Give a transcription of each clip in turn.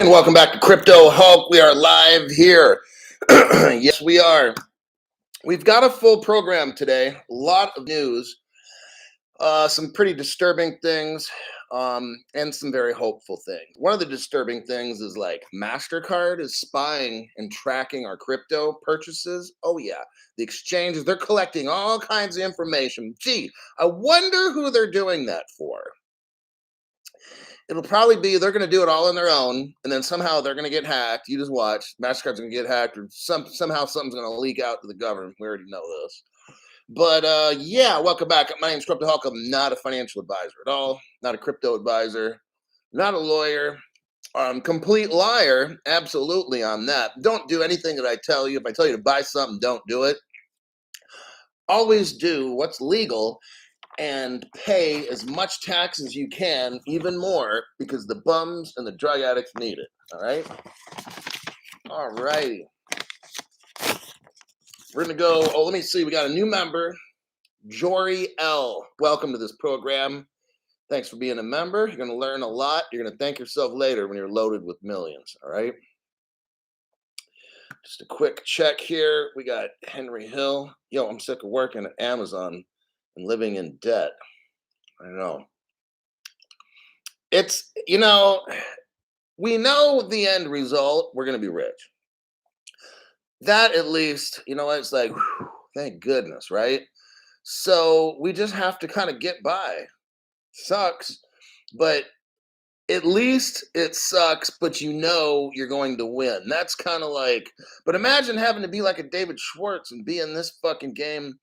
And welcome back to Crypto Hulk. We are live here. Yes, we are. We've got a full program today. A lot of news, some pretty disturbing things, and some very hopeful things. One of the disturbing things is like MasterCard is spying and tracking our crypto purchases. Oh, yeah. The exchanges, they're collecting all kinds of information. Gee, I wonder who they're doing that for. It'll probably be they're going to do it all on their own, and then somehow they're going to get hacked. You just watch. Mastercard's going to get hacked, or somehow something's going to leak out to the government. We already know this. But yeah, welcome back. My name's Crypto Hulk. I'm not a financial advisor at all. Not a crypto advisor. Not a lawyer. Complete liar. Absolutely on that. Don't do anything that I tell you. If I tell you to buy something, don't do it. Always do what's legal and pay as much tax as you can, even more, because the bums and the drug addicts need it. All right. All righty. We're gonna go. Oh, let me see. We got a new member, Jory L. Welcome to this program. Thanks for being a member. You're gonna learn a lot. You're gonna thank yourself later when you're loaded with millions. All right. Just a quick check here. We got Henry Hill. Yo, I'm sick of working at Amazon and living in debt. I know. It's, we know the end result. We're going to be rich. That at least, it's like, whew, thank goodness, right? So we just have to kind of get by. Sucks, but at least it sucks, but you're going to win. That's kind of like, but imagine having to be like a David Schwartz and be in this fucking game,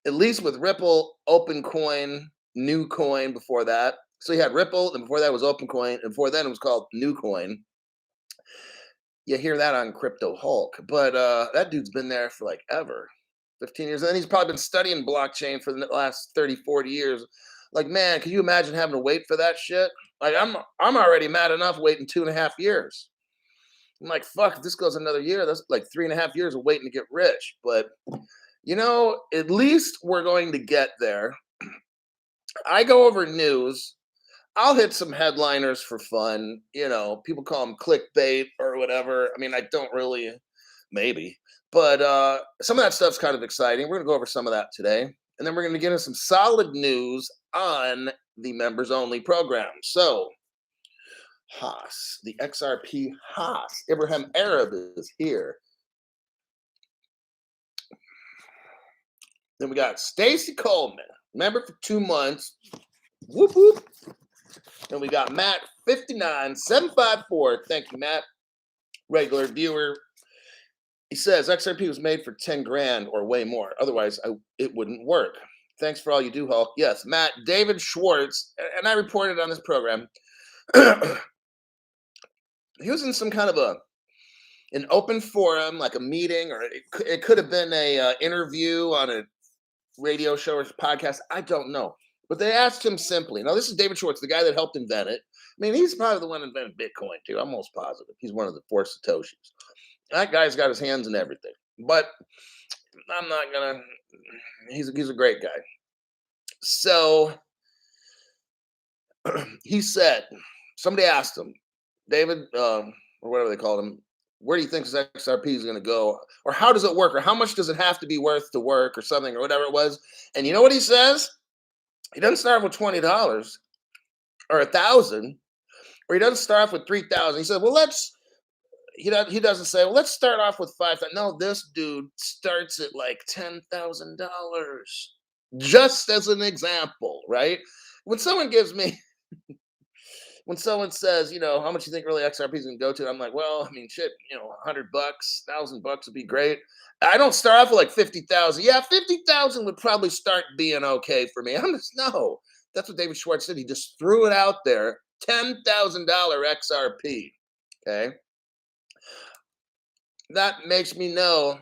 at least with Ripple, OpenCoin, New Coin before that. So you had Ripple, and before that was OpenCoin, and before then it was called New Coin. You hear that on Crypto Hulk, but that dude's been there for like ever, 15 years. And he's probably been studying blockchain for the last 30, 40 years. Like, man, can you imagine having to wait for that shit? Like, I'm already mad enough waiting 2.5 years. I'm like, fuck, if this goes another year, that's like 3.5 years of waiting to get rich. But, at least we're going to get there. I go over news. I'll hit some headliners for fun. People call them clickbait or whatever. I mean, I don't really, maybe, but some of that stuff's kind of exciting. We're going to go over some of that today. And then we're going to get into some solid news on the members only program. So, Haas, the XRP Haas, Ibrahim Arab is here. Then we got Stacy Coleman, member for 2 months. Whoop, whoop. And we got Matt 59754. Thank you, Matt. Regular viewer. He says XRP was made for 10 grand or way more. Otherwise, it wouldn't work. Thanks for all you do, Hulk. Yes, Matt, David Schwartz, and I reported on this program. He was in some kind of an open forum, like a meeting, or it could have been a interview on a radio show or podcast. I don't know. But they asked him simply. Now, this is David Schwartz, the guy that helped invent it. I mean, he's probably the one that invented Bitcoin, too. I'm almost positive. He's one of the 4 Satoshis. That guy's got his hands in everything. But I'm not going to. He's a great guy. So he said, somebody asked him, David, or whatever they called him, where do you think this XRP is going to go? Or how does it work? Or how much does it have to be worth to work or something or whatever it was? And you know what he says? He doesn't start with $20 or $1,000, or he doesn't start off with 3,000. He said, well, he doesn't say, well, let's start off with 5,000. No, this dude starts at like $10,000, just as an example, right? When someone says, how much you think really XRP is going to go to, I'm like, well, I mean, shit, $100, $1,000 would be great. I don't start off with like 50,000. Yeah, 50,000 would probably start being okay for me. No, that's what David Schwartz said. He just threw it out there. $10,000 XRP. Okay. That makes me know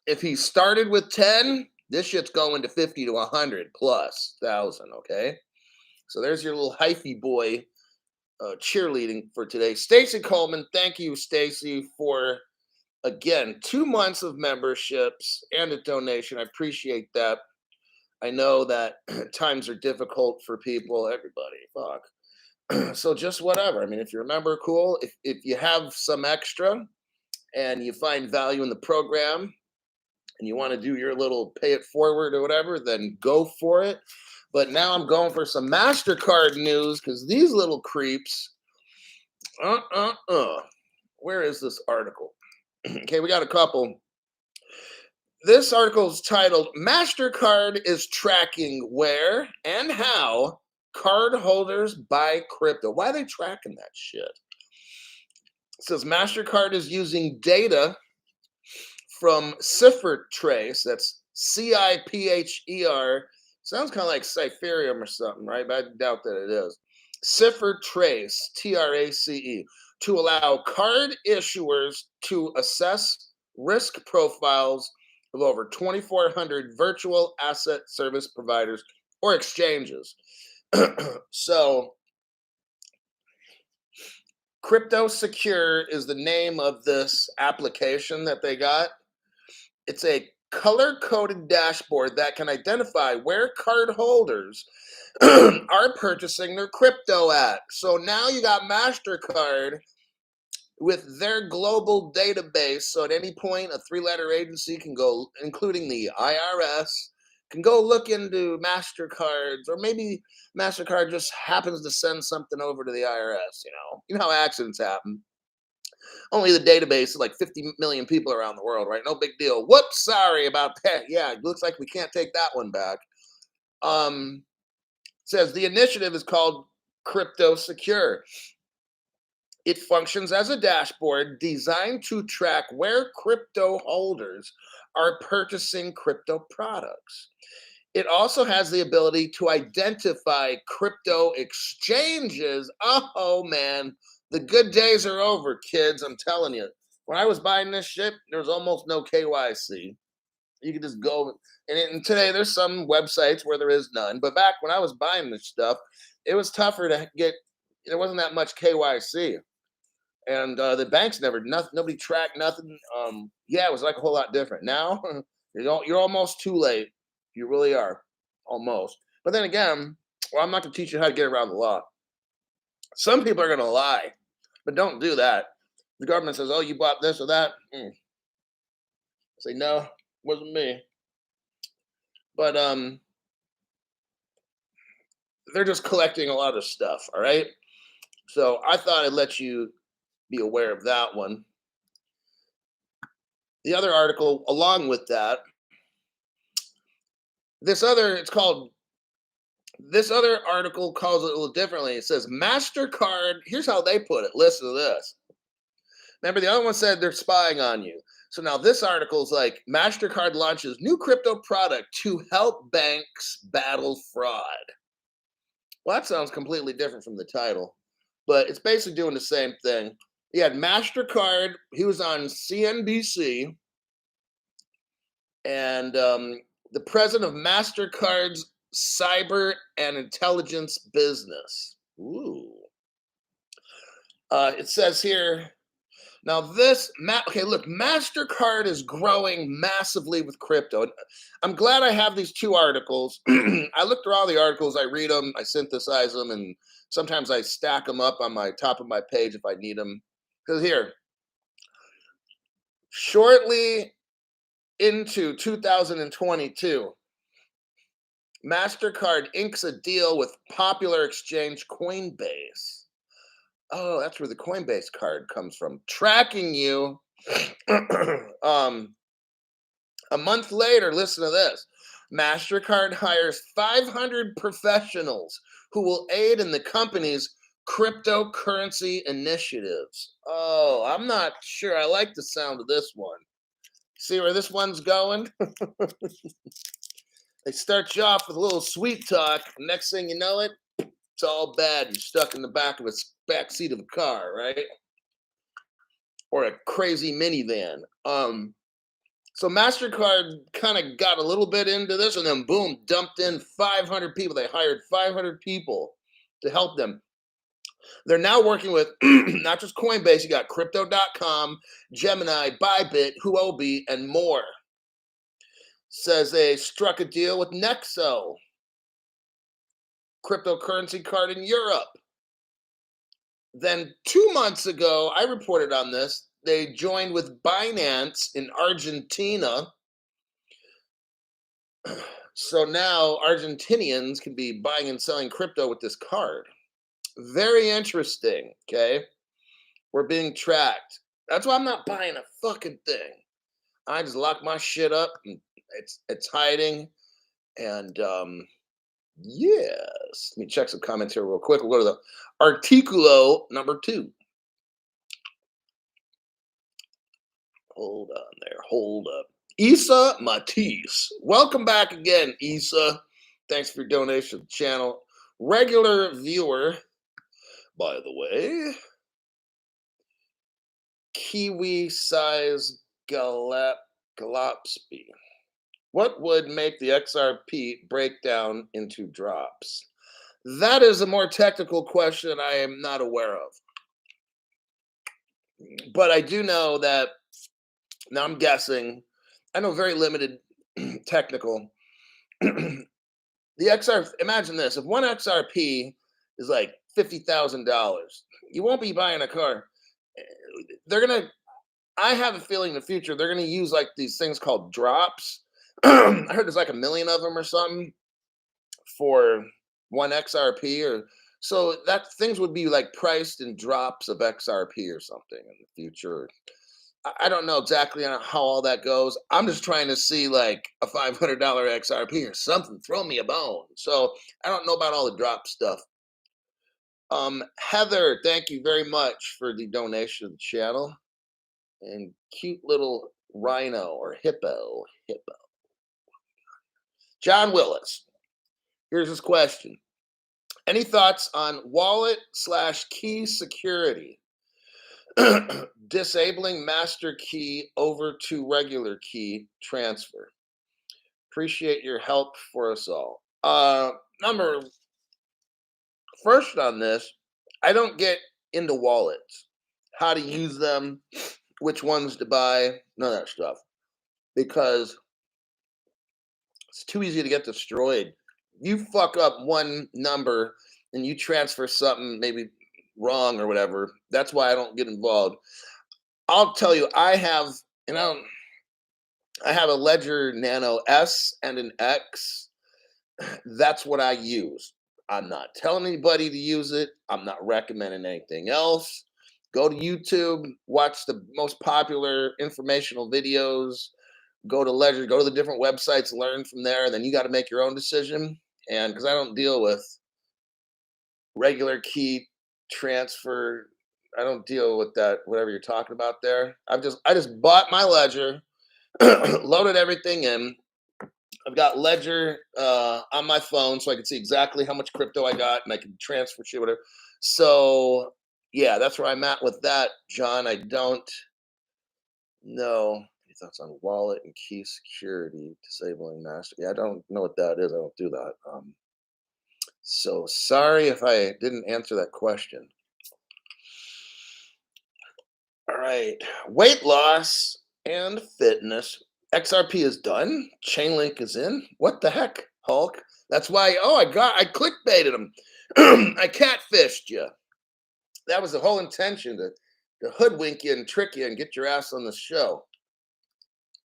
if he started with 10, this shit's going to 50 to 100 plus thousand. Okay. So there's your little hyphy boy cheerleading for today. Stacy Coleman, thank you, Stacy, for again 2 months of memberships and a donation. I appreciate that. I know that times are difficult for people, everybody. Fuck. So just whatever. I mean, if you remember, cool. If you have some extra and you find value in the program and you want to do your little pay it forward or whatever, then go for it. But now I'm going for some MasterCard news because these little creeps, uh, uh, uh. Where is this article? Okay, we got a couple. This article is titled MasterCard is tracking where and how card holders buy crypto. Why are they tracking that shit? It says MasterCard is using data from Cipher Trace. That's CIPHER. Sounds kind of like Cypherium or something, right? But I doubt that it is. Cipher Trace, TRACE, to allow card issuers to assess risk profiles of over 2,400 virtual asset service providers or exchanges. So, Crypto Secure is the name of this application that they got. It's a color-coded dashboard that can identify where card holders are purchasing their crypto at. So now you got MasterCard with their global database. So at any point, a three-letter agency can go, including the IRS, can go look into MasterCards, or maybe MasterCard just happens to send something over to the IRS. You know how accidents happen. Only the database is like 50 million people around the world, right? No big deal. Whoops, sorry about that. Yeah, it looks like we can't take that one back. Says the initiative is called Crypto Secure. It functions as a dashboard designed to track where crypto holders are purchasing crypto products. It also has the ability to identify crypto exchanges. Oh man, the good days are over, kids. I'm telling you. When I was buying this shit, there was almost no KYC. You could just go, and today there's some websites where there is none. But back when I was buying this stuff, it was tougher to get. There wasn't that much KYC, and the banks never, nothing, nobody tracked nothing. Yeah, it was like a whole lot different. Now you're almost too late. You really are, almost. But then again, well, I'm not going to teach you how to get around the law. Some people are going to lie, but don't do that. The government says, "Oh, you bought this or that." Say no, wasn't me. But they're just collecting a lot of stuff. All right. So I thought I'd let you be aware of that one. The other article, along with that, this other article calls it a little differently. It says MasterCard. Here's how they put it. Listen to this. Remember, the other one said they're spying on you. So now this article is like MasterCard launches new crypto product to help banks battle fraud. Well, that sounds completely different from the title, but it's basically doing the same thing. He had MasterCard. He was on CNBC, and the president of MasterCard's cyber and intelligence business. Ooh. It says here, now okay, look, MasterCard is growing massively with crypto. I'm glad I have these two articles. I look through all the articles, I read them, I synthesize them, and sometimes I stack them up on my top of my page if I need them. Because here, shortly into 2022, MasterCard inks a deal with popular exchange Coinbase. Oh, that's where the Coinbase card comes from. Tracking you. A month later, listen to this. MasterCard hires 500 professionals who will aid in the company's cryptocurrency initiatives. Oh, I'm not sure I like the sound of this one. See where this one's going? They start you off with a little sweet talk. Next thing you know it's all bad. You're stuck in the back seat of a car, right? Or a crazy minivan. So MasterCard kind of got a little bit into this and then boom, dumped in 500 people. They hired 500 people to help them. They're now working with not just Coinbase, you got crypto.com, Gemini, Bybit, Huobi, and more. Says they struck a deal with Nexo, cryptocurrency card in Europe. Then 2 months ago, I reported on this. They joined with Binance in Argentina. So now Argentinians can be buying and selling crypto with this card. Very interesting. Okay. We're being tracked. That's why I'm not buying a fucking thing. I just lock my shit up and it's hiding. And yes, let me check some comments here real quick. We'll go to the articulo number 2. Hold on there. Hold up. Isa Matisse. Welcome back again, Isa. Thanks for your donation to the channel. Regular viewer, by the way. Kiwi size Galopsy. What would make the XRP break down into drops? That is a more technical question I am not aware of. But I do know that, now I'm guessing, I know very limited technical. The XR, imagine this, if one XRP is like $50,000, you won't be buying a car. They're going to, I have a feeling in the future, they're going to use like these things called drops. I heard there's like 1 million of them or something for one XRP, or so that things would be like priced in drops of XRP or something in the future. I don't know exactly how all that goes. I'm just trying to see like a $500 XRP or something. Throw me a bone. So I don't know about all the drop stuff. Heather, thank you very much for the donation to the channel. And cute little rhino or hippo. John Willis. Here's his question. Any thoughts on wallet/key security? Disabling master key over to regular key transfer. Appreciate your help for us all. Number first on this, I don't get into wallets, how to use them, which ones to buy, none of that stuff, because it's too easy to get destroyed. You fuck up one number and you transfer something maybe wrong or whatever. That's why I don't get involved. I'll tell you, I have a Ledger Nano S and an X. That's what I use. I'm not telling anybody to use it. I'm not recommending anything else. Go to YouTube, watch the most popular informational videos, go to Ledger, go to the different websites, learn from there. Then you got to make your own decision. And because I don't deal with regular key transfer, I don't deal with that, whatever you're talking about there. I just bought my Ledger, loaded everything in. I've got Ledger on my phone, so I can see exactly how much crypto I got, and I can transfer shit, whatever. So yeah, that's where I'm at with that, John. I don't know. Any thoughts on wallet and key security, disabling master? Yeah, I don't know what that is. I don't do that. So sorry if I didn't answer that question. All right, weight loss and fitness. XRP is done. Chainlink is in. What the heck, Hulk? That's why. Oh, I clickbaited him. I catfished you. That was the whole intention, to hoodwink you and trick you and get your ass on the show.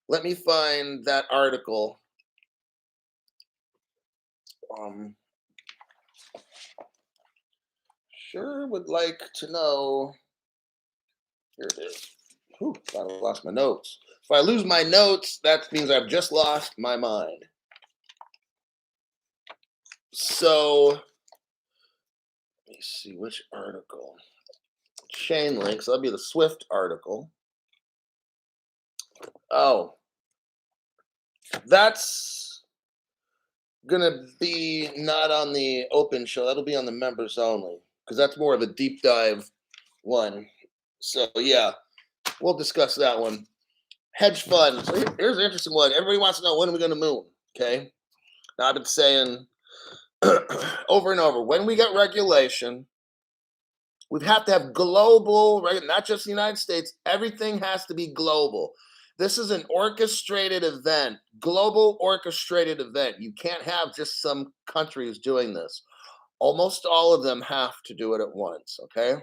Let me find that article. Sure would like to know. Here it is. Whew, thought I lost my notes. If I lose my notes, that means I've just lost my mind. So, let me see which article. Chainlink, so that'll be the Swift article. Oh, that's gonna be not on the open show. That'll be on the members only, because that's more of a deep dive one. So yeah, we'll discuss that one. Hedge fund. So here's an interesting one. Everybody wants to know, when are we going to moon? Okay. Now I've been saying over and over, when we get regulation, we have to have global, not just the United States. Everything has to be global. This is an orchestrated event, global orchestrated event. You can't have just some countries doing this. Almost all of them have to do it at once. Okay.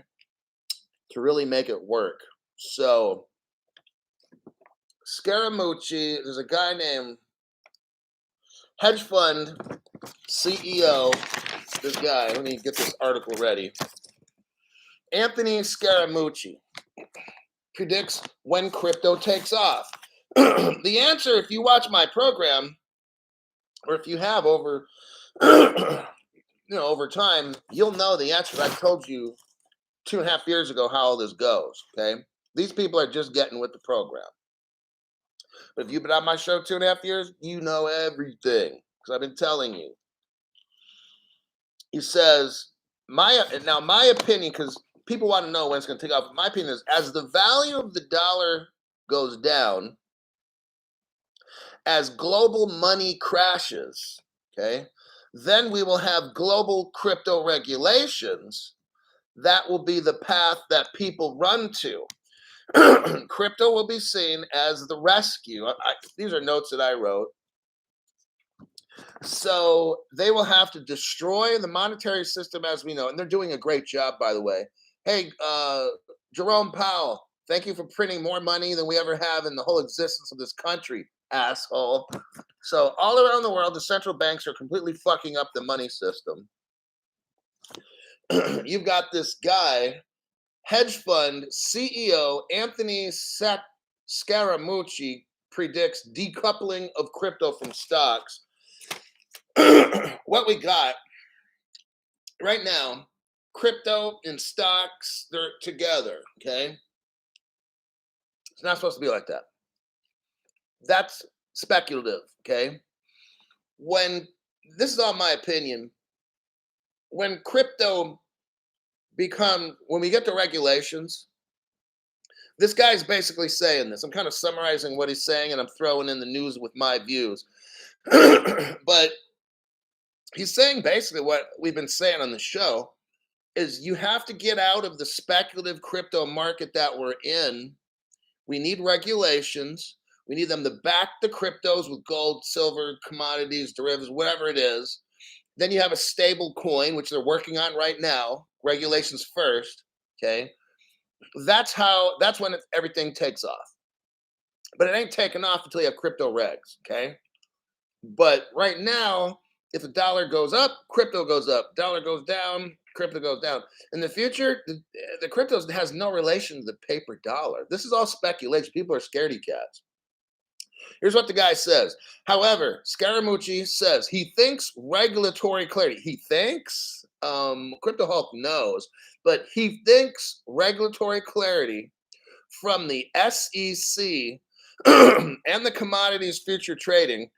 to really make it work. So Scaramucci, there's a guy named hedge fund CEO. This guy, let me get this article ready. Anthony Scaramucci predicts when crypto takes off. The answer, if you watch my program, or if you have over, over time, you'll know the answer. I told you 2.5 years ago how all this goes. Okay, these people are just getting with the program. But if you've been on my show 2.5 years, you know everything because I've been telling you. He says, my opinion, because people want to know when it's going to take off. My opinion is, as the value of the dollar goes down, as global money crashes, okay, then we will have global crypto regulations. That will be the path that people run to. Crypto will be seen as the rescue. These are notes that I wrote. So they will have to destroy the monetary system as we know. And they're doing a great job, by the way. Hey, Jerome Powell, thank you for printing more money than we ever have in the whole existence of this country, asshole. So all around the world, the central banks are completely fucking up the money system. You've got this guy, hedge fund CEO Anthony Scaramucci predicts decoupling of crypto from stocks. What we got right now, crypto and stocks, they're together, okay? It's not supposed to be like that. That's speculative, okay? This is all my opinion, when we get to regulations, this guy's basically saying this. I'm kind of summarizing what he's saying and I'm throwing in the news with my views. But he's saying basically what we've been saying on the show is you have to get out of the speculative crypto market that we're in. We need regulations. We need them to back the cryptos with gold, silver, commodities, derivatives, whatever it is. Then you have a stable coin, which they're working on right now. Regulations first, okay? That's when everything takes off. But it ain't taking off until you have crypto regs, okay? But right now, if the dollar goes up, crypto goes up. Dollar goes down, crypto goes down. In the future, the crypto has no relation to the paper dollar. This is all speculation. People are scaredy cats. Here's what the guy says. However, Scaramucci says he thinks regulatory clarity. He thinks, Crypto Hulk knows, but he thinks regulatory clarity from the SEC and the commodities future trading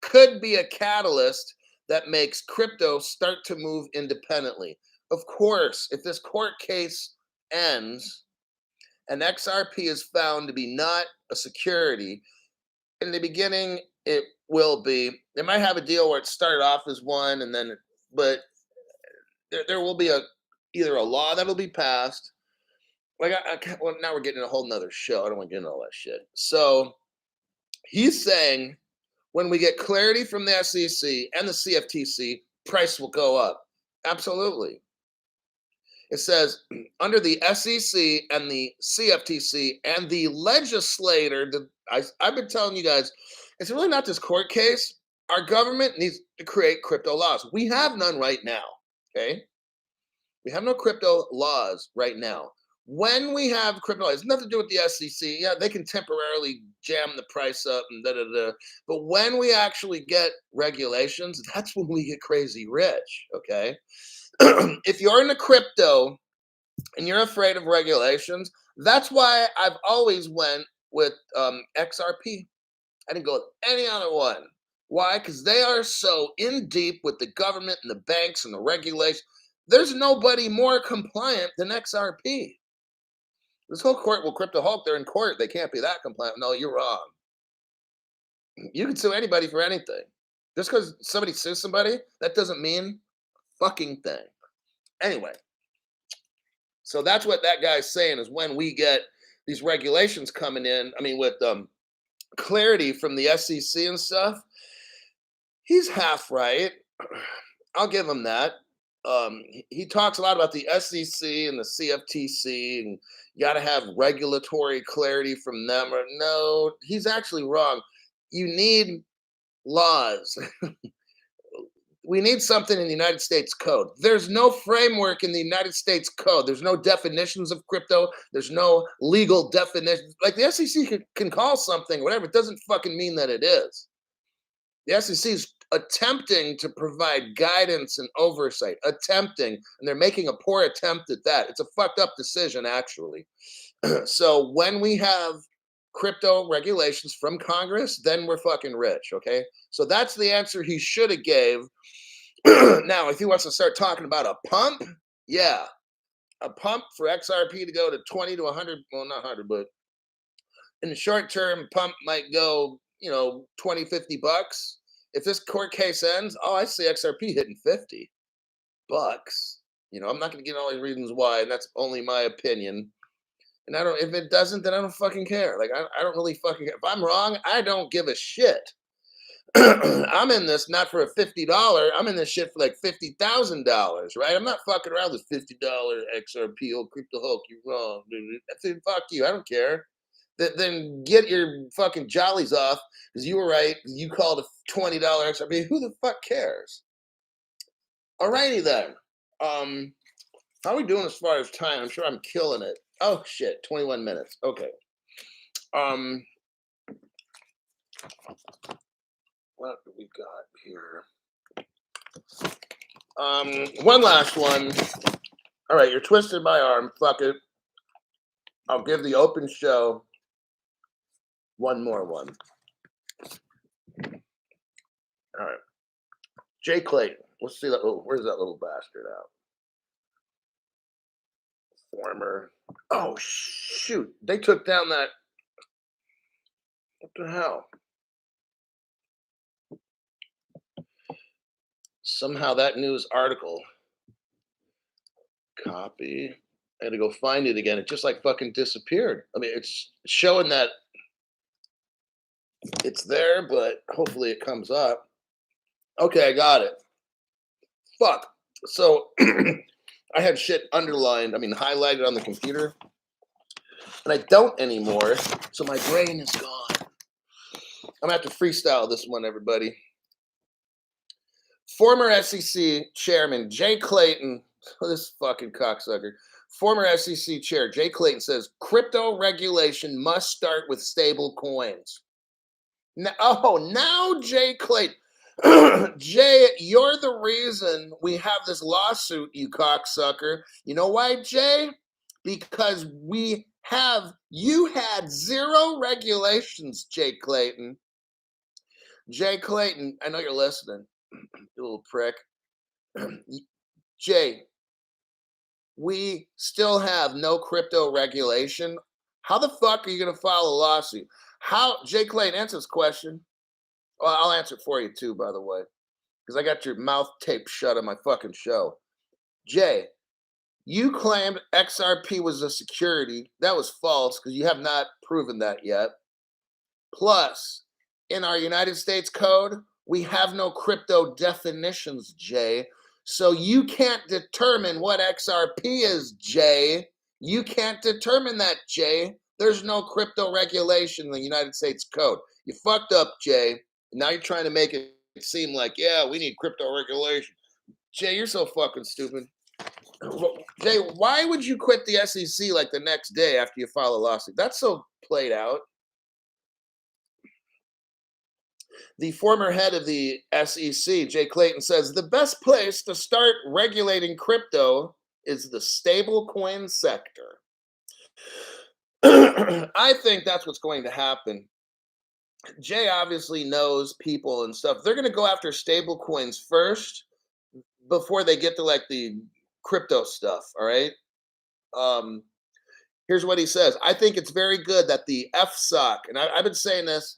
could be a catalyst that makes crypto start to move independently. Of course, if this court case ends and XRP is found to be not a security, in the beginning it will be. They might have a deal where it started off as one, but there will be either a law that'll be passed. Well, now we're getting a whole nother show. I don't want to get into all that shit. So he's saying when we get clarity from the SEC and the CFTC, price will go up. Absolutely. It says under the SEC and the CFTC and the legislator, I've been telling you guys, it's really not this court case. Our government needs to create crypto laws. We have none right now, okay? We have no crypto laws right now. When we have crypto laws, it's nothing to do with the SEC. Yeah, they can temporarily jam the price up and da-da-da. But when we actually get regulations, that's when we get crazy rich, okay? If you're into crypto and you're afraid of regulations, that's why I've always went with XRP. I didn't go with any other one. Why? Because they are so in deep with the government and the banks and the regulations. There's nobody more compliant than XRP. This whole court, well, Crypto Hulk, they're in court. They can't be that compliant. No, you're wrong. You can sue anybody for anything. Just because somebody sues somebody, that doesn't mean fucking thing. Anyway, so that's what that guy's saying is when we get these regulations coming in, with clarity from the SEC and stuff, he's half right. I'll give him that. he talks a lot about the SEC and the CFTC, and you got to have regulatory clarity from them. Or no, he's actually wrong. You need laws. We need something in the United States code. There's no framework in the United States code. There's no definitions of crypto. There's no legal definition. Like the SEC can call something whatever. It doesn't fucking mean that it is. The SEC is attempting to provide guidance and oversight, attempting, and they're making a poor attempt at that. It's a fucked up decision, actually. So when we have crypto regulations from Congress, then we're fucking rich, okay? So that's the answer he should have gave. Now, if he wants to start talking about a pump, yeah, a pump for XRP to go to 20 to 100, well, not 100, but in the short term, pump might go, 20, 50 bucks. If this court case ends, I see XRP hitting 50 bucks. I'm not going to get all these reasons why, and that's only my opinion. And if it doesn't, then I don't fucking care. Like, I don't really fucking care. If I'm wrong, I don't give a shit. I'm in this not for a $50. I'm in this shit for like $50,000, right? I'm not fucking around with $50 XRP, crypto Hulk. You're wrong, dude. That's fuck you. I don't care. Then get your fucking jollies off because you were right. You called a $20 XRP. Who the fuck cares? Alrighty then. How are we doing as far as time? I'm sure I'm killing it. Oh shit, 21 minutes. Okay. What do we got here? One last one. All right, you're twisting my arm. Fuck it. I'll give the open show one more one. All right. Jay Clayton. Let's see that. Where's that little bastard out? Former. Oh, shoot. They took down that. What the hell? Somehow that news article. Copy. I had to go find it again. It just like fucking disappeared. I mean, it's showing that it's there, but hopefully it comes up. Okay, I got it. Fuck. So I had shit underlined, highlighted on the computer, and I don't anymore. So my brain is gone. I'm gonna have to freestyle this one, everybody. Former SEC Chairman Jay Clayton, this fucking cocksucker. Former SEC Chair Jay Clayton says crypto regulation must start with stable coins. Now Jay Clayton. Jay, you're the reason we have this lawsuit, you cocksucker. You know why, Jay? Because you had zero regulations, Jay Clayton. Jay Clayton, I know you're listening, you little prick. Jay, we still have no crypto regulation. How the fuck are you going to file a lawsuit? Jay Clayton, answer this question. Well, I'll answer it for you too, by the way, because I got your mouth taped shut on my fucking show. Jay, you claimed XRP was a security. That was false because you have not proven that yet. Plus, in our United States code, we have no crypto definitions, Jay. So you can't determine what XRP is, Jay. You can't determine that, Jay. There's no crypto regulation in the United States code. You fucked up, Jay. Now you're trying to make it seem like, yeah, we need crypto regulation. Jay, you're so fucking stupid. Jay, why would you quit the SEC like the next day after you file a lawsuit? That's so played out. The former head of the SEC, Jay Clayton, says the best place to start regulating crypto is the stablecoin sector. I think that's what's going to happen. Jay obviously knows people and stuff. They're going to go after stable coins first before they get to like the crypto stuff. All right. Here's what he says. I think it's very good that the FSOC, and I've been saying this.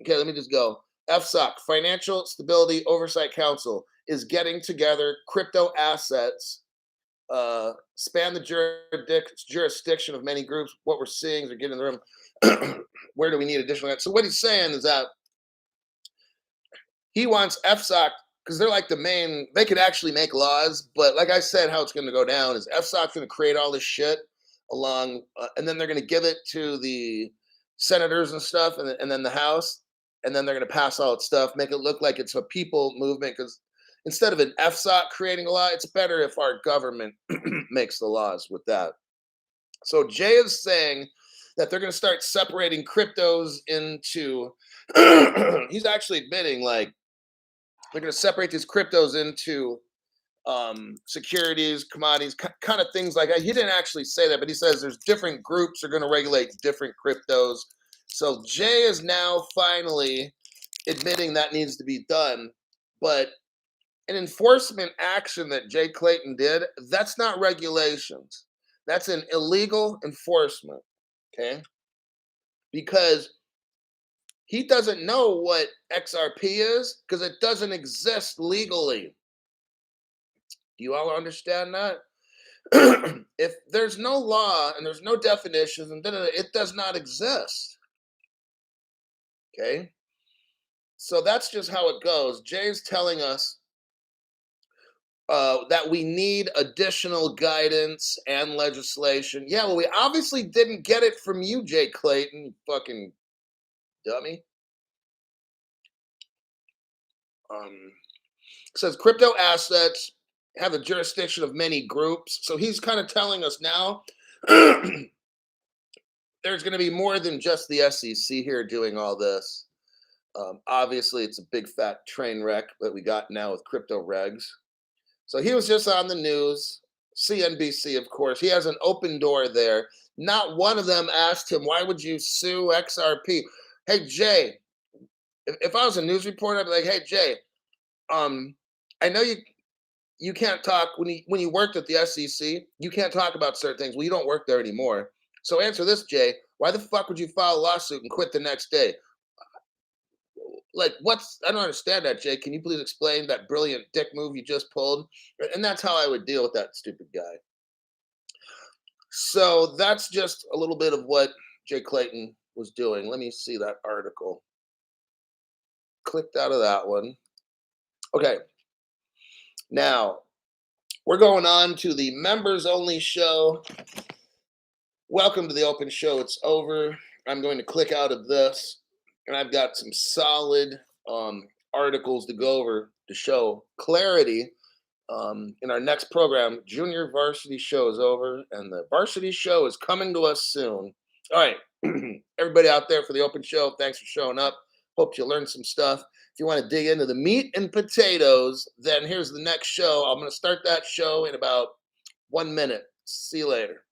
Okay, let me just go. FSOC, Financial Stability Oversight Council, is getting together crypto assets, span the jurisdiction of many groups. What we're seeing is they're getting in the room. Where do we need additional? So what he's saying is that he wants FSOC because they're like the main. They could actually make laws, but like I said, how it's going to go down is FSOC's going to create all this shit along, and then they're going to give it to the senators and stuff, and then the House, and then they're going to pass all its stuff, make it look like it's a people movement. Because instead of an FSOC creating a law, it's better if our government makes the laws with that. So Jay is saying that they're going to start separating cryptos into. He's actually admitting like they're going to separate these cryptos into securities, commodities, kind of things like that. He didn't actually say that, but he says there's different groups are going to regulate different cryptos. So Jay is now finally admitting that needs to be done, but an enforcement action that Jay Clayton did, that's not regulations. That's an illegal enforcement, okay? Because he doesn't know what XRP is because it doesn't exist legally. Do you all understand that? If there's no law and there's no definitions and it does not exist. Okay? So that's just how it goes. Jay's telling us that we need additional guidance and legislation. Yeah, well, we obviously didn't get it from you, Jay Clayton, you fucking dummy. Says crypto assets have the jurisdiction of many groups. So he's kind of telling us now there's going to be more than just the SEC here doing all this. Obviously, it's a big fat train wreck that we got now with crypto regs. So he was just on the news, CNBC, of course. He has an open door there. Not one of them asked him, why would you sue XRP? Hey, Jay, if I was a news reporter, I'd be like, hey, Jay, I know you can't talk when you worked at the SEC, you can't talk about certain things. Well, you don't work there anymore. So answer this, Jay. Why the fuck would you file a lawsuit and quit the next day? Like, I don't understand that, Jay. Can you please explain that brilliant dick move you just pulled? And that's how I would deal with that stupid guy. So that's just a little bit of what Jay Clayton was doing. Let me see that article. Clicked out of that one. Okay. Now, we're going on to the members only show. Welcome to the open show. It's over. I'm going to click out of this. And I've got some solid articles to go over to show clarity. In our next program, Junior Varsity Show is over, and the Varsity Show is coming to us soon. All right, everybody out there for the open show, thanks for showing up. Hope you learned some stuff. If you want to dig into the meat and potatoes, then here's the next show. I'm going to start that show in about 1 minute. See you later.